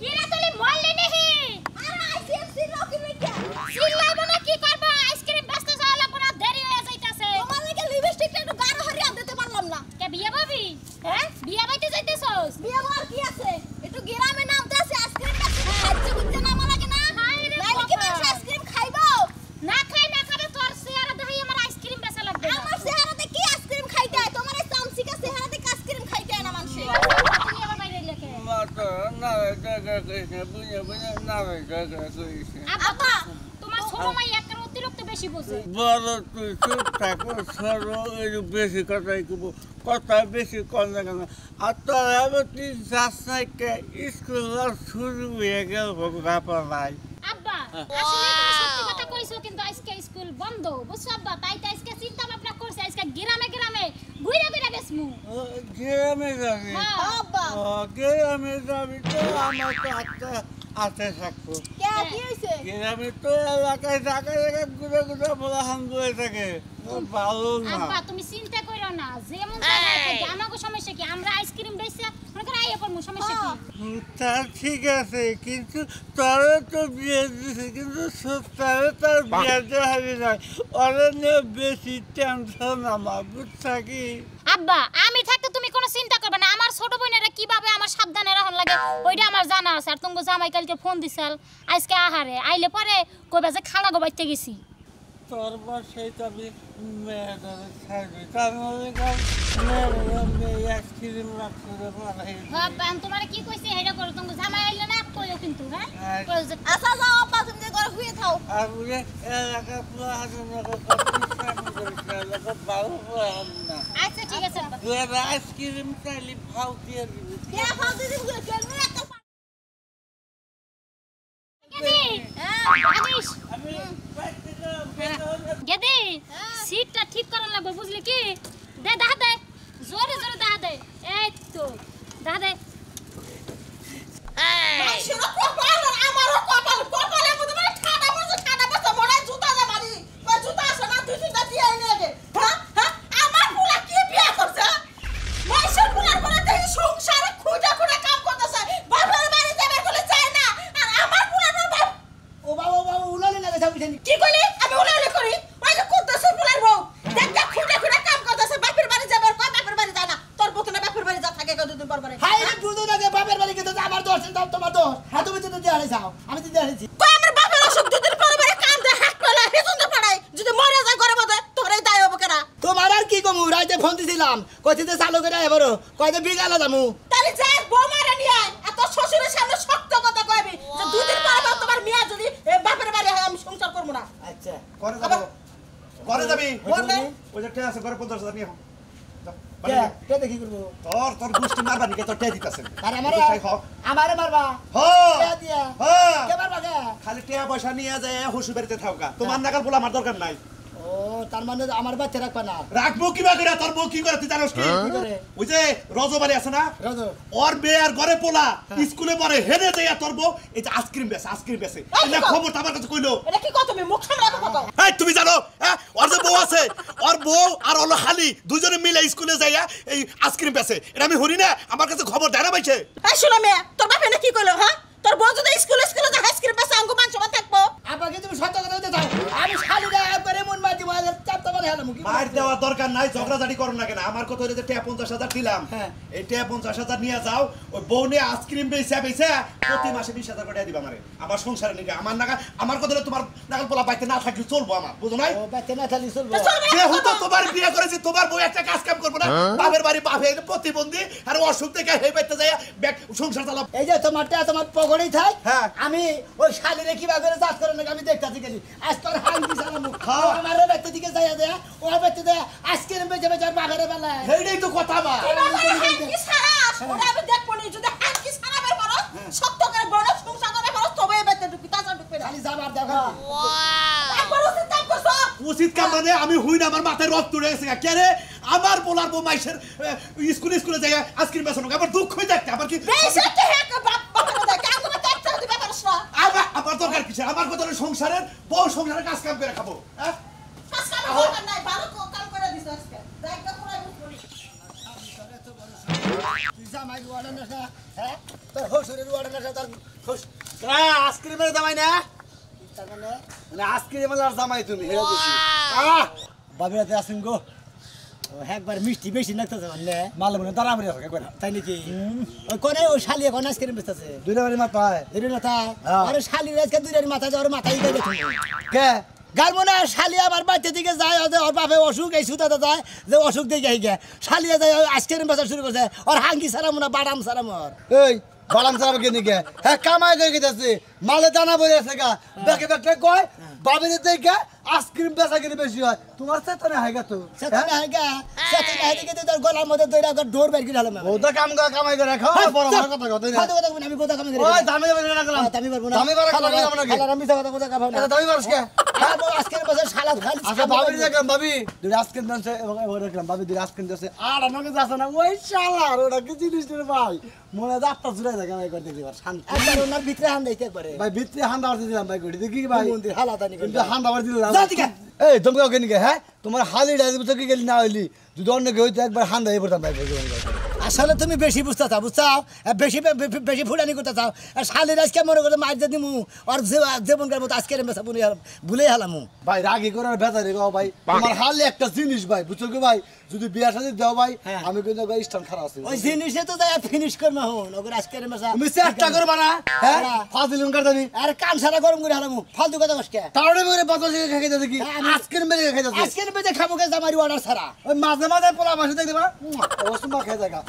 কিরা তুলি মরলি নেহি আর আইসিএমসি লোকি লইকা সিলাইব না কি করব আইসক্রিম ব্যস্ত যাওয়া লাগব না দেরি হয়ে যাইতাছে তোমার লাগে লিপস্টিকটা একটু গাঢ় হরিয়া দিতে পারলাম না কে বিয়ে বাবি হ্যাঁ বিয়ে বাইতে যাইতেছস বিয়ে বার কি আছে একটু গ্রামে নামতে আছে আইসক্রিম খাইতে বুঝতে না আমার লাগে না নাইলে কি মানুষ আইসক্রিম খাইবো না খাই না খাবে তোর চেহারা দেখাই আমার আইসক্রিম বেচা লাগবে আমার চেহারাতে কি আইসক্রিম খাইতে হয় তোমার এই চামচিকা চেহারাতে আইসক্রিম খাইতে হয় না মানুষ তুমি আমার বাইরে লেখে মাতা না জায়গা কইছে বুঝে না জায়গা কইছে আপা তোমার ছোট মাই একের অতিরিক্ত বেশি বোঝে বড় তুই চুপ থাকো সরো একটু বেশি কথাই কব কথা বেশি কম না কেন আর তোর আবার তুই যাস না কে স্কুল শুরু হয়ে গেল ব্যাপার নাই আব্বা আসলে তুমি সত্যি কথা কইছো কিন্তু আজকে স্কুল বন্ধ বুঝছো আব্বা তাই তো আজকে চিন্তা ভাবনা করছি আজকে গ্রামে গ্রামে ঘুরে ঘুরে বেসমু গ্রামে যাবি আব্বা গ্রামে যাবি তো আমার তো একটা আতে থাকবো কে কি হইছে গ্রামে তো এলাকায় ঘুরে ঘুরে বলা হাম করে থাকে ভালো না আব্বা তুমি চিন্তা কইরো না যেমন চাই আমাগো সমস্যা কি আমরা আইসক্রিম বেচা মনে করে আইয়া পড়মু সমস্যা কি তা ঠিক আছে কিন্তু তারে তো বিয়ে দিছে কিন্তু তারে তার বিয়ে দেওয়া হবে না ওরা নিয়ে বেশি টেনশন আমার বুঝছা কি আব্বা আমি থাকতে তুমি কোনো চিন্তা করবে না আমার ছোট বোনেরা কিভাবে আমার সাবধানে রাখন লাগে ওইটা আমার জানা আছে আর তুমি জামাই কালকে ফোন দিছাল আজকে আহারে আইলে পরে কইবা যে খালা গো বাইতে গেছি তোর বাসায় তবে মেয়েদের থাকবে তার মধ্যে মেয়েরা আইসক্রিম রাখতে পারে হ্যাঁ আমি তোমার কি কইছি হেডা করো তুমি জামাই আইলে না কইও কিন্তু হ্যাঁ আচ্ছা। আচ্ছা যাও আব্বা তুমি যে ঘরে শুয়ে থাও আর বলে এলাকা পুরো হাজার এলাকা ভালো না আচ্ছা ঠিক আছে আব্বা তুই আইসক্রিম চাইলে ভাও দিয়ে দিবি কে ফাল দিদি গুলো কেন একটা গেদি সিটটা ঠিক করার লাগবে বুঝলি কি দে দাহা দে জোরে জোরে দাহা দে এই তো দাহা দে এই শুনো কপাল আমারও কপালের মধ্যে মানে ঠাডা বসে মনে জুতা দে মারি কই জুতা আছে না তুই জুতা দিয়ে এনে দে হ্যাঁ হ্যাঁ আমার পুলা কি বিয়া করছে মাইশের পুলার করে দেই সংসারে খুঁজা খুঁজা কাম করতেছে বাবার বাড়ি যাবে বলে চায় না আর আমার পুলা না বাপ ও বাবা উলালে লাগে সামনে কি কইলি আমি উলাউলি করি ওই যে করতেছ পুলার বউ দেখ দেখ খুঁজা খুঁজা কাম করতেছে বাপের বাড়ি যাবে আর কয় বাপের বাড়ি যায় না তোর বউকে বাপের বাড়ি যা থাকে কতদিন পর পরে হাই রে বুঝো না যে বাপের বাড়ি গেছে আমার দোষ দাও তোমার দোষ হ্যাঁ তুমি তো দিয়ে আইছাও আমি তো দিয়ে আইছি কই আমার বাপের অসুখ দুদিন পর পরে কাম দে হাত কলা হেজুন দে পড়াই যদি মরে যায় ঘরে মধ্যে তোরই দায় হবে কেনা তোমার আর কি কমু রাইতে ফোন দিছিলাম কইতে যে চালু করে এবারো কইতে বিকালে যামু তাহলে যাই বউ মারা নিয়ে আয় এত শ্বশুরের সামনে শক্ত কথা কইবি যে দুদিন পর পর তোমার মিয়া যদি বাপের বাড়ি হয় আমি সংসার করব না আচ্ছা করে যাবি বলবে ওই যে আছে করে 50,000 নিয়ে কে দেখি করব তোর গুষ্টি মারবা নিকে তোর টে দিতাছেন আর আমারে মারবা হ্যাঁ কে দিয়া হ্যাঁ কে মারবা কে খালি টাকা পয়সা নিয়ে যায় হসু বাড়িতে থাকা তোমার নাগাল বলা আমার দরকার নাই ও তার মানে আমার বাচ্চা রাখবা না রাখবো কিবা করে তোর বউ কি করে তুই জানোস কি কি করে ওই যে রজবাড়ি আছে না রাজু ওর মেয়ে আর ঘরে পোলা স্কুলে পড়ে হেনে যায় তোর বউ এই যে আইসক্রিম বেচে এটা খবর আমার কাছে কইলো এটা কি কত তুমি মুখ সামনে রাখো কত এই তুমি জানো হ্যাঁ ওর যে বউ আছে ওর বউ আর হলো হালি দুজনে মিলে স্কুলে যাইয়া এই আইসক্রিম বেচে এটা আমি হরি না আমার কাছে খবর দেয় না পাইছে এই শুনো মেয়ে তোর বাপ এনে কি কইলো হ্যাঁ তোর বউ যদি স্কুলে যা আইসক্রিম বেচে আঙ্গু মান সমান থাকবো আপাকে তুমি সত্য কথা বলতে চাও আমি শালি না একবারে মন মাটি মাঝে চাপটা মারে হেলাম কি মার দেওয়ার দরকার নাই ঝগড়াঝাটি করো না কেন আমার কথা হইলে যে টাকা 50,000 দিলাম হ্যাঁ। এই টাকা 50,000 নিয়ে যাও ওই বউ নিয়ে আইসক্রিম বেচে প্রতি মাসে 20,000 করে দিবা আমারে আমার সংসারে নিয়ে আমার নাগাল আমার কথা হলে তোমার নাগাল পোলা বাইতে না থাকলে চলবো আমার বুঝো নাই ও বাচ্চা না খালি চলবো যেহেতু তোমার বিয়ে করেছি তোমার বউ একটা কাজ কাম করবো না বাপের বাড়ি বাপে প্রতিবন্ধী আর অসুখ থেকে হেই বাইতে যায় সংসার চালাবো এই যে তোমারটা তোমার পকড়েই থাক হ্যাঁ। আমি ওই শালিরে কিবা করে চাষ করে নাকি আমি দেখতাছি গেছি আজ তোর হাল দিছালাম হ্যাঁ। আমার ব্যক্তি দিকে যাইয়া দেয়া ও ব্যক্তি দেয়া আজকে বেঁচে বেঁচে বাঘের বেলায় এইটাই তো কথা মা কি সারাস ওরা আমি দেখবো নি যদি হাত কি সারাবে পারো শক্ত করে বড় সংসার করে পারো তবে বেতে ঢুকি তাজা ঢুকবে না খালি যাবার দেখা একবার উচিত কাম করছো উচিত কাম মানে আমি হুই না আমার মাথায় রক্ত উড়ে গেছে কে রে আমার পোলার বউ মাইশের স্কুলে যাই আইসক্রিম বেচানো আমার দুঃখ হয়ে দেখতে আমার কি বেশি কে হেক বাপ বাপের দেখ কাম করে দেখতে দিবে পারছ না আমার দরকার কিছু আমার কথা হলো সংসারের বউ সংসারের কাজ কাম করে খাবো হ্যাঁ কাজ কাম দরকার নাই ভালো কাম করে দিছ আজকে দেখ পুরো বুঝবি তুই জামাই ওয়ালা না হ্যাঁ তোর হসুরের ওয়ার্ডের না তোর হস আইসক্রিমের জামাই না তার মানে মানে আইসক্রিমের জামাই তুমি হেরে দিছি বাবিরাতে আসেন গো একবার মিষ্টি বেশি লাগতেছে মানে মালে মনে দাঁড়া মরে থাকে কইরা তাই নাকি ওই কোনে ওই শালিয়া কোন আইসক্রিম বেচতেছে দুইটা বাড়ি মাথায় এর মাথা হ্যাঁ। আরে শালির আজকে দুইটার মাথা ওর মাথায় গেছে কে গালমোনা শালিয়া আমার বাড়িতে দিকে যায় ওর বাপে অসুখ এই সুতাতে যায় যে অসুখ দিকে গিয়ে শালিয়া যায় আইসক্রিম বেচা শুরু করছে ওর হাঙ্গি সারা মনে বাদাম সারা মর এই বালাম সারা কেন গে হ্যাঁ কামাই করে গেছে মালে দানা বলে আছে গা বেকে বেকে কয় বাবিদের দেখে আইসক্রিম বেচা কিনে বেশি হয় তোমার চেতনা হয় গা তো সেখানে হাঙ্গা সেখানে হাঙ্গা তোর গলার মধ্যে দইরা ডোর বের করে হলাম ও তো কামাই করে খাও বড় বড় কথা কথা কথা কথা বলি আমি কথা কাম করে ওই দামি দামি না গেলাম দামি পারবো না দামি পারা কথা আমরা কি খালা আমি কথা কথা কাম না দামি পারছ কে হ্যাঁ বল আজকের বছর শালাত খালি আচ্ছা ভাবি দেখলাম ভাবি দুই আইসক্রিম দানছে এবং এবার দেখলাম ভাবি দুই আইসক্রিম দিয়েছে আর আমাকে যাচ্ছে না ওই শালার ওটা কি জিনিস রে ভাই মনে যাত্রা জুড়ে থাকে আমি করতে দিবার শান্তি একবার ওনার ভিতরে হান দিতে একবারে ভাই ভিতরে হান্ডা করতে দিলাম ভাই গড়ি দেখি কি ভাই মন্দির হালাতানি কিন্তু হান্ডা করে দিলাম যা দিকে। এই তুমি কাউকে নিকে হ্যাঁ তোমার হালি ডাইজ বুঝতে গেলি না হইলি যদি অন্য কেউ হইতো একবার হান্ডা হয়ে পড়তাম ভাই আসলে তুমি বেশি বুঝতে চাও বুঝছাও বেশি বেশি ফুটানি করতে চাও আর শালির আজকে মনে করে মার যদি মু আর জীবনকার মতো আজকে মেসা ভুলে হালামু ভাই রাগি করে বেজারে গো ভাই তোমার হালি একটা জিনিস ভাই বুঝছো কি ভাই যদি বিয়া শাদী দাও ভাই হ্যাঁ। আমি কিন্তু ভাই স্টান খারাপ আছে ওই জিনিসে তো যাই ফিনিশ করবো হন ওগুলো আজকে মেসা তুমি চেষ্টা করবা না হ্যাঁ হ্যাঁ। ফাজিল উনকার দানি আর কান সারা গরম করে হালামু ফালতু কথা কসকে তাহলে মেরে বাতাস খাই যাচ্ছে কি হ্যাঁ, আমি- আইসক্রিম মেরে খাই যাচ্ছে আজকে বেজে খাবো কে জামারি অর্ডার ছাড়া ওই মাঝে মাঝে পোলা মাসে দেখতে পারা অবশ্য মা খেয়ে দেখা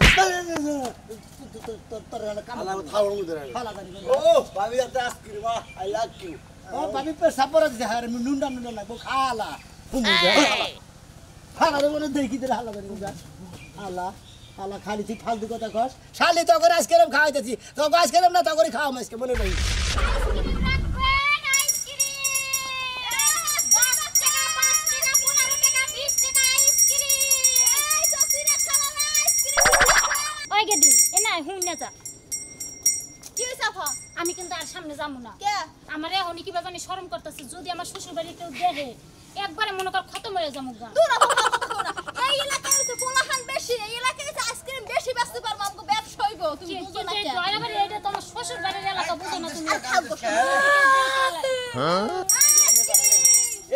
আল্লাহ থাওড় মুদে ও ভাবি একটা আইসক্রিম আই লাভ ইউ ও পাবি পে সাপরা দিছে হারে নুন্ডা নুন্ডা লাগবো খালা খালা রে মনে দেখি দিলে হালা করি যা হালা হালা খালি তুই ফালতু কথা কস শালি তো করে আইসক্রিম খাওয়াইতেছি তো আইসক্রিম না তো করে খাওয়াম আজকে মনে নেই ওই গেদি এ না হুন না যা কি সাফা আমি কিন্তু আর সামনে যাবো না কে আমার এখনই কি বাজানি শরম করতেছে যদি আমার শ্বশুর বাড়ি কেউ দেখে একবারে মনে কর খতম হয়ে যাবো গা দূর হও কথা কও না এই এলাকায় হচ্ছে পোলাহান বেশি এই এলাকায় হচ্ছে আইসক্রিম বেশি বেচতে পারবো আমগো ব্যবসা হইব তুমি বুঝো না কেন দয়া করে এটা তোমার শ্বশুর বাড়ির এলাকা বুঝো না তুমি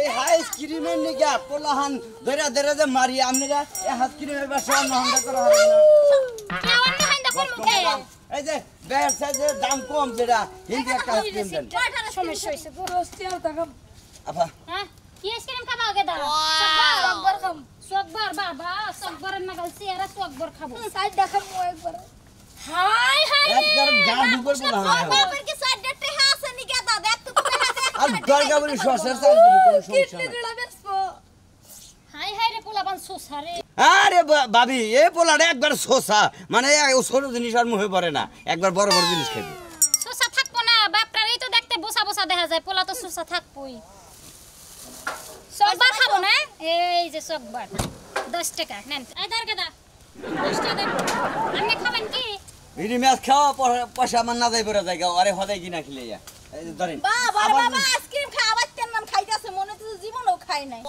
এই আইসক্রিমের নিগা পোলাহান ধরে ধরে যে মারি আপনারা এই আইসক্রিমের ব্যবসা নহন্দা করা হবে না কেমন মহান দেখো মুখে এই যে ব্যবসার দাম কম যেটা হিন্দি একটা আইসক্রিম দেন সমস্যা হইছে আপা হ্যাঁ কি আইসক্রিম খাবা আগে দা সকবার খাম সকবার বাবা সকবারের নাগাল চেহারা সকবার খাবো সাইড দেখাবো একবার হাই হাই একবার গান উপর পোলাহান বাবার কি সাইড ডেটে আছে নি গেদা দেখ তো কোথায় আছে আর দরগাবুরি সরষের চাল দিবি কোনো সমস্যা কিডনি নাই গুলা বেচবো হাই হাই রে পোলাপান সোসারে আরে ভাবি এই পোলাটা একবার শোষা মানে ছোট জিনিস আর মুখে পড়ে না একবার বড় বড় জিনিস খাইবে সোসা থাকবো না বাপটারই তো দেখতে বোসা বোসা দেখা যায় পোলা তো সোসা থাকবই সকবার খাবো না এই যে সকবার 10 টাকা নেন এই দরকে দা 10 টাকা দেন আপনি খাবেন কি ভিড়ি মাছ খাওয়া পয়সা আমার না যাই পড়ে যায় আরে হদাই কিনা খেলে যা এই যে ধরেন বাবা রে বাবা আইসক্রিম খাওয়ার কেন নাম খাইতাছে মনে তো জীবনও খাই নাই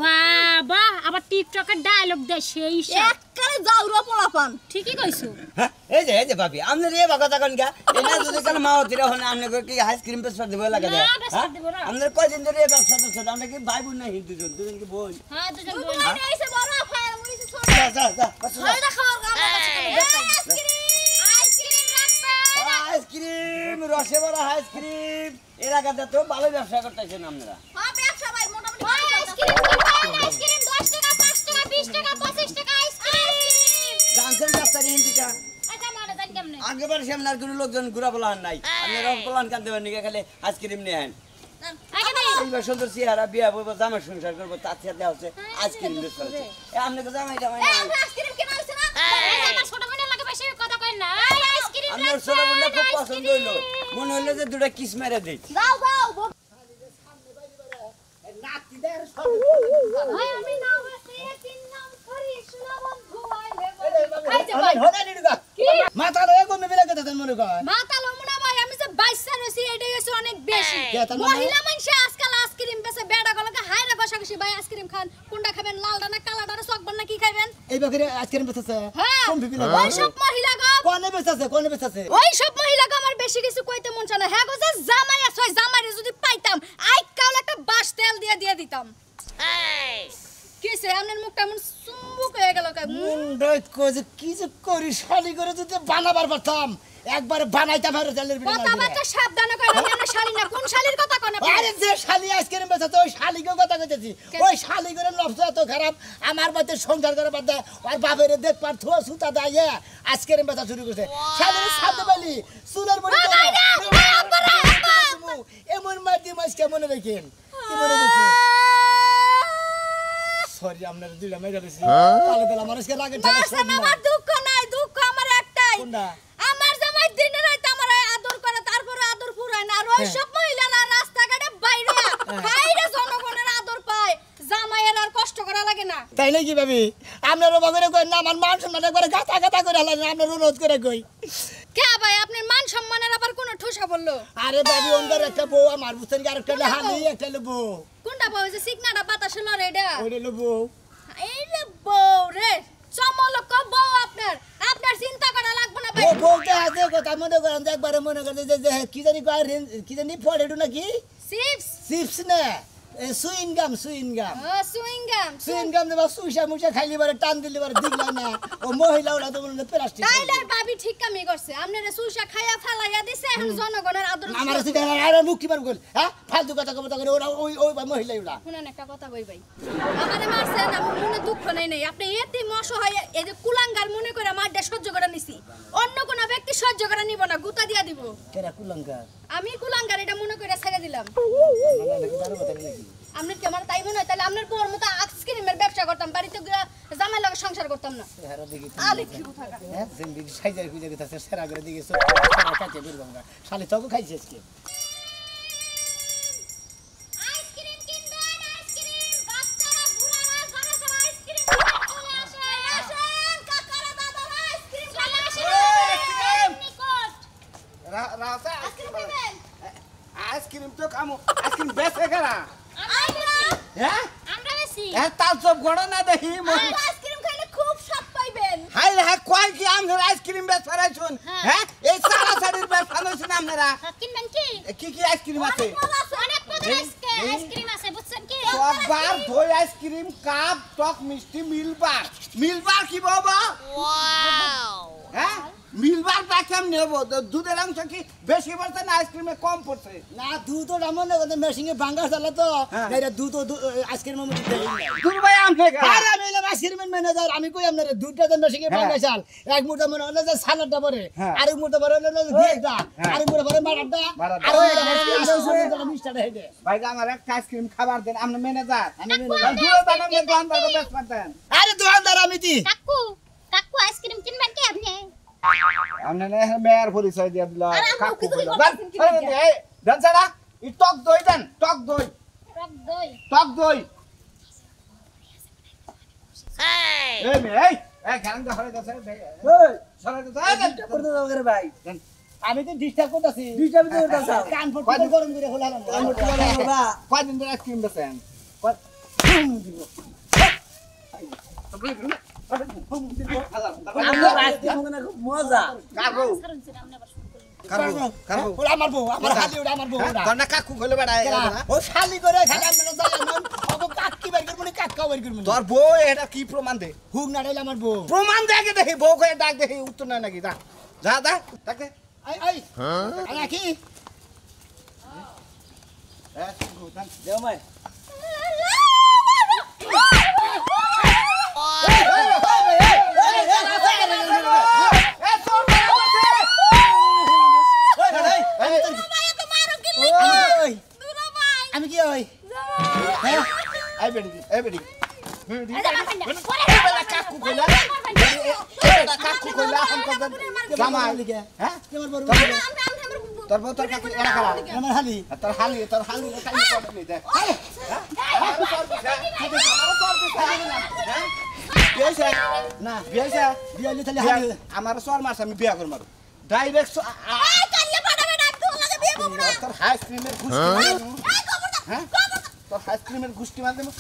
বাবা আবার টিকটকের ডায়লগ দেয় সেই একবারে যাওরা পোলাপান ঠিকই কইছো হ্যাঁ, এই যে ভাবি আপনি রে বাবা তখন গা এটা যদি কাল মা হতে হন আপনি কি আইসক্রিম পেছর দেব লাগে না, বেচা দিব না। আপনার কয়দিন ধরে এই ব্যবসা করছেন আমরা কি ভাই বোন না দুজন দুজন কি বোন হ্যাঁ দুজন দুই বোন বোন আইছে বড় ফায়ার মুইছে ছোট যা ছয়টা খাওয়ার গাম আইসক্রিম আইসক্রিম রাখবে আইসক্রিম রসে বড় আইসক্রিম এলাকাতে তো ভালো ব্যবসা করতেছেন আপনারা হ্যাঁ ব্যবসা ভাই মোটামুটি আইসক্রিম আইসক্রিম 10 টাকা 5 টাকা 20 টাকা 25 টাকা আইসক্রিম জানছেন রাস্তায় হিন্দিকা আচ্ছা মানে জান কেমনে আগেবার সামনে আর কোনো লোকজন ঘুরা বলান নাই আপনারা বলান কান্দে নিয়ে খালি আইসক্রিম নিয়ে আন আগে দে এইবার সুন্দর চেহারা বিয়া বলবো জামা সংসার করবো তার সাথে হচ্ছে আইসক্রিম বেশ করেছে আপনাকে জামাই জামাই এই আমরা আইসক্রিম কেন হইছে না আমার ছোট বোনের লাগে বেশি কথা কই না আইসক্রিম আমার ছোট বোনটা খুব পছন্দ হইলো মনে হইলো যে দুটা কিস মেরে দিই যাও যাও ভাই আমি না হইছে তিন নাম করি শোনা বন্ধু খাইতে ভাই হনে নিডুগা মাথা লয়ে গো মেবিলা কথা দেন মনে কয় মাথা লমুনা ভাই আমি যে 22 সাল হইছি এটাই হইছে অনেক বেশি কে তার মানে? মহিলা মানুষ আজকাল আইসক্রিম বেচে বেড়া গলকে হাইরা কষাকষি ভাই আইসক্রিম খান কোনটা খাবেন লালটা না কালাটা না সকবার না কি খাবেন এই বাকিরে আইসক্রিম বেচতেছে হ্যাঁ কোন বিবিলা ওই সব মহিলা গো কোনে বেচতেছে ওই সব মহিলা গো আমার বেশি কিছু কইতে মন চায় না হ্যাঁ গো যে জামাই আছে ওই জামাইরে যদি পাইতাম আইকাল একটা বাস তেল দিয়ে দিতাম কিসে আপনার মুখটা এমন চুম্বুক হয়ে গেল মুন্ডাই কইছে কি যে করি শালি করে যদি বানাবার পারতাম একবার বানাইতাম আর তেলের বিনা কথাবার্তা সাবধানে কইরা আমি শালি না কোন শালির কথা কোনে আরে যে শালি আইসক্রিম বেচতে ওই শালিকে কথা কইতেছি ওই শালি করে লফসা তো খারাপ আমার বাড়িতে সংসার করে বাদ দেয় আর বাপের দেখ পার থুয়া সুতা দাইয়া আইসক্রিম বেচা শুরু করছে শালির সাথে বলি চুলের মধ্যে এমন মাটি মাছ কেমন দেখেন কি মনে দেখেন সরি আপনার দুইটা মেরে বেশি তাহলে তাহলে মানুষকে লাগে আমার দুঃখ নাই দুঃখ আমার একটাই কোনটা আমার জামাই দিনে রাতে আমার আদর করে তারপরে আদর পুরায় না আর ওই সব মহিলারা রাস্তাঘাটে বাইরে জনগণের আদর পায় জামাইয়ের আর কষ্ট করা লাগে না তাই নাকি ভাবি আপনারও বাগরে কই না আমার মান সম্মান একবারে গাতা গাতা করে হালান আপনার অনুরোধ করে কই কে ভাই আপনার মান সম্মানের আবার কোন ঠোসা বললো আরে বাবি ওনকার একটা বউ আমার বুঝছেন কি আরেকটা হালি একটা বউ কোনটা বউ যে সিগনাটা বাতাসে লড়ে এটা ওইটা বউ এই রে বউ রে চমলক বউ আপনার চিন্তা করা লাগবে না ভাই ও বউতে আছে কথা মনে করেন একবারে মনে করে যে কি জানি কয় কি জানি ফড়েডু নাকি চিপস না সুইনগাম সুইনগাম দেবা সুইসা মুইসা খাইলি বারে টান দিলি বারে দিলা না ও মহিলা ওরা তো বলে প্লাস্টিক টাইলার ভাবি ঠিক কামই করছে আপনারে সুইসা খাইয়া ফালাইয়া দিছে এখন জনগণের আদর আমার সিধা আরে মুখ কি বার কইল হ্যাঁ ফালতু কথা করে ওরা ওই মহিলা ওরা শুনেন একটা কথা কই ভাই আমারে মারছেন আমার মনে দুঃখ নাই আপনি এতে অসহায় এই যে কুলাঙ্গার মনে করে মারডা সহ্য করে নিছি অন্য কোন ব্যক্তি সহ্য করে নিব না গুতা দিয়া দিব কেরা কুলাঙ্গার আমি কুলাঙ্গার এটা মনে করে ছেড়ে দিলাম আপনার কি আমার তাই মনে হয় তাহলে আপনার বউর মতো আইসক্রিমের ব্যবসা করতাম বাড়িতে জামাই লাগে সংসার করতাম না আলে কি কথা হ্যাঁ জিন্দি সাইজার খুঁজে গেছে সেরা করে দিকে সব কাটে বের গঙ্গা শালি তোকে খাইছে আজকে আইসক্রিম কিনবেন আইসক্রিম বাচ্চারা বুড়ারা যারা যারা আইসক্রিম চলে আসেন কাকারা দাদারা আইসক্রিম চলে আসেন নিকট রাতে আইসক্রিম খাবেন আইসক্রিম তো কামো আইসক্রিম বেচে গেরা আমরা হ্যাঁ আমরা বেশি তার সব গড়া না দেখি আইসক্রিম খাইলে খুব স্বাদ পাইবেন হাই রে কয় কি আমরা আইসক্রিম বেচ ফরাইছুন হ্যাঁ এই সারা সারির বেচ ফরাইছুন আপনারা কিনবেন কি কি আইসক্রিম আছে অনেক মজার আইসক্রিম আছে বুঝছেন কি সববার দই আইসক্রিম কাপ টক মিষ্টি মিলবার কি বাবা ওয়াও হ্যাঁ মিলবারটা কেমন নেব দুধের অংশ কি বেশি পড়ছে না আইসক্রিমে কম পড়ছে না দুধ ওটা মনে করতে মেশিনে ভাঙ্গা চালা তো এটা দুধ আইসক্রিমের মধ্যে দেই না দুধ ভাই আমনে আর আমি এলাম আইসক্রিমের ম্যানেজার আমি কই আপনারে দুধটা তো মেশিনে ভাঙ্গা চাল এক মুঠা মনে হলো যে সালাডটা পরে আর এক মুঠা পরে হলো ঘিটা আর এক মুঠা পরে মাড়াটা আর ওই মিষ্টিটা হেডে ভাই আমার একটা আইসক্রিম খাবার দেন আপনি ম্যানেজার আমি ম্যানেজার দুধ বানাবেন দোকানদার বেচ পাতেন আরে দোকানদার আমি দি কাকু আইসক্রিম কিনবেন কি আপনি আমনে মেয়ার পরিচয় দিয়া দিলা কাকু বলা এই দেন ছাড়া ই টক দই দেন টক দই এই মে এই গান দা হরে দাসে এই সরে দাসে করতে দাও করে ভাই আমি তো ডিস্টার্ব করতেছি ডিস্টার্ব করতেছ কান ফুট গরম করে হলাম কান ফুট গরম বাবা কয়দিন ধরে আইসক্রিম বেচেন মজা আমার বউ আমার হালি ওটা আমার বউ ওটা কন্যা কাকু কইলে বেড়ায় ও শালি করে খালি আমরা জানেন ও কাকি বাইর করব কাকা বাইর করব তোর বউ এটা কি প্রমাণ দে হুক না ডাইলে আমার বউ প্রমাণ দেখে দেখি বউ কয়ে ডাক দেখি উত্তর না নাকি যা যা দা তাকে আই আই আই কি দেও মাই আমি কি হই এই বেডি কাকু কইলা কাকু কইলা हम कर জামাই হ্যাঁ তোর বউ তোর কাকু এরা খালা আমার হালি তোর হালি কালি করে নি দেখ বিয়েছে না বিয়েছে বিয়ালি তাহলে হালি আমার সর মাস আমি বিয়া করব ডাইরেক্ট তোর আইসক্রিমের গুষ্টি হ্যাঁ তোর আইসক্রিমের গুষ্টি মার দেবো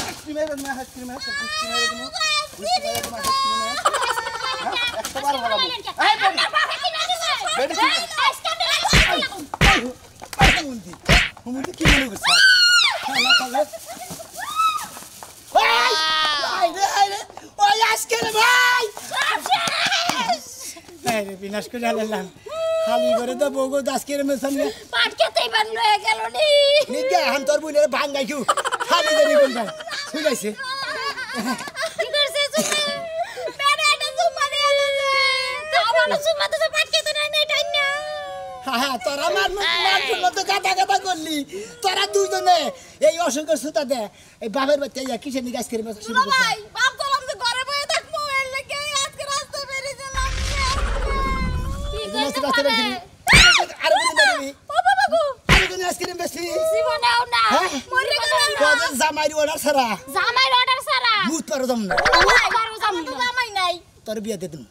আইসক্রিমের গুষ্টি মার দেবো একবার বলা হুমুন্দি কি মনে করছ খালা খালা ভাই রে ওই আজকে রে ভাই এই রে বিনাশ করে আলাম খালি করে তো বগো আজকের মেসামনে পাট খেতেই বান লয়ে গেল নি নিগে হান তোর বুনের ভাঙাইছু খালি দেরি কোনটা শুইলাইছে কি করছে তুমি মেরে এটা সুমানে আলে তো আমার সুমাতে তো পাট খেতে নাই নাই টাইনা হ্যাঁ তোরা মার মতো গাদা গাদা করলি তোরা দুইজনে এই অসংখ্য সুতা দে এই বাপের বাচ্চা ইয়া কিসের নিয়ে আজকের মেসা শুরু করছে ভাই বাপ কলম যে ঘরে বসে থাকবো এর লাগি আজকে রাস্তা বেরিয়ে গেলাম কি রাস্তা করতে বেরিয়ে আর কোন দেবি ও বাবা গো আর কোন আইসক্রিম বেশি জীবনেও না হ্যাঁ? মরে গেলাম তোদের জামাইর অর্ডার ছাড়া জামাই অর্ডার সারা মুত পারো দম না জামাই জামাই নাই তোর বিয়ে দিয়ে দিন